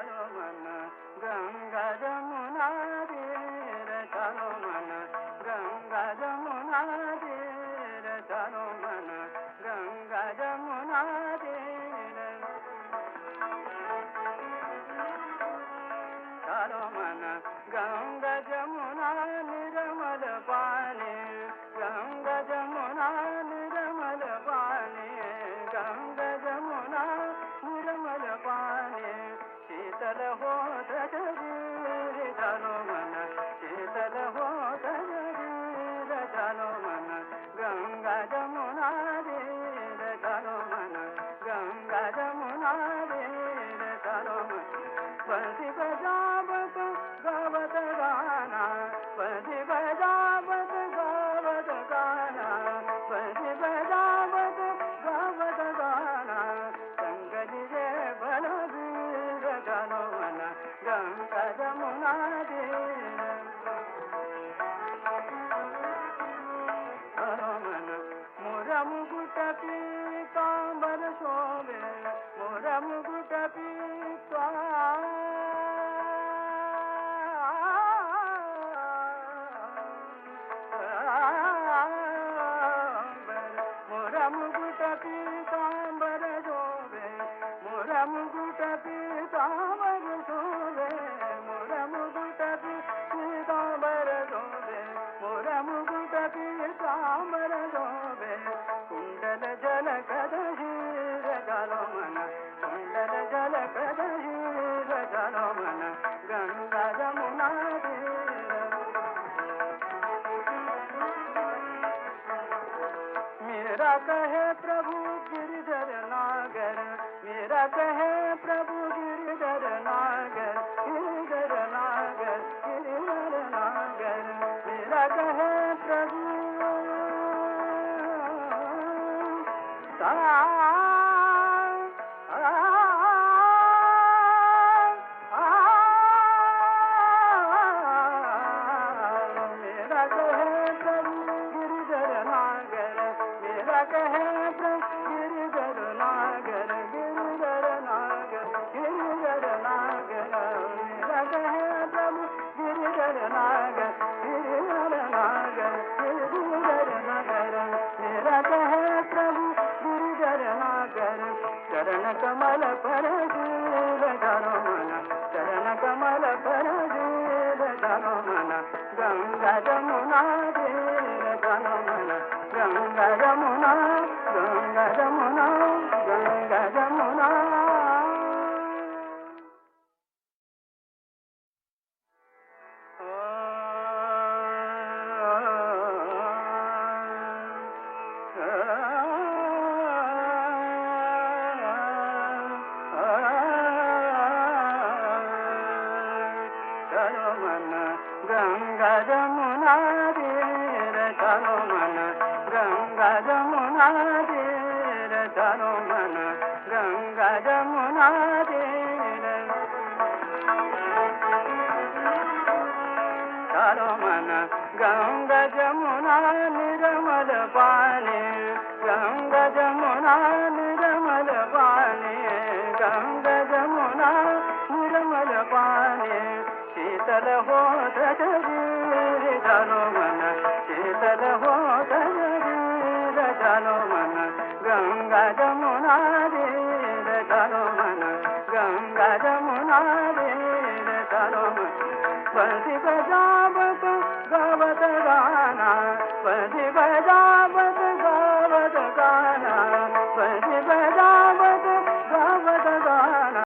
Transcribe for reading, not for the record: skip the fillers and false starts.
चलो मन गंगा जमुना तीर चलो मन गंगा जमुना तीर चलो मन गंगा जमुना तीर चलो मन गंगा जमुना निर्मल पानी गंगा जमुना निर्मल पानी गंगा जमुना निर्मल पानी शीतल होत शरीर चलो मन शीतल होत शरीर चलो मन गंगा जमुना तीर चलो मन गंगा जमुना तीर चलो मन बंसी बजावत गावत गाना बंसी बजावत गावत गाना बंसी बजावत गावत गाना संगति जे बलबीर चलो मन गंगा जमुना तीर चलो मन मोरा मुकुट पीतांबर शोभे मोरा मुकुट मोरा मुकुट पीतांबर शोभे मोरा मुकुट पीतांबर शोभे मोरा मुकुट पीतांबर शोभे मोरा मुकुट पीतांबर शोभे कुंडल झलकत हीर चलो मन कुंडल झलकत हीर चलो मन गंगा जमुना तीर मेरा कहे प्रभु गिरधर नागर मेरा कहे प्रभु गिरधर नागर गिरधर नागर गिरधर नागर मेरा कहे प्रभु मेरा कहे प्रभु गिरधर नागर मेरा कहे प्रभु गिरधर नागर गिरधर नागर गिरधर नागर मेरा कहे प्रभु गिरधर नागर गिरधर नागर गिरधर नागर मेरा कहे प्रभु गिरधर नागर चरण कमल पर गिर धरो मन चरण कमल पर गिर धरो मन गंगा जमुना तीर धरो मन गंगा जमुना गंगा जमुना गंगा जमुना चलो मन गंगा जमुना तीर चलो मन गंगा जमुना तीर चलो मन गंगा जमुना तीर चलो मन गंगा जमुना निर्मल पानी गंगा जमुना निर्मल पानी गंगा जमुना निर्मल पानी शीतल होत शरीर चलो मन शीतल होत शरीर चलो मन गंगा जमुना तीर चलो मन गंगा जमुना तीर चलो मन बंसी बजावत गावत गाना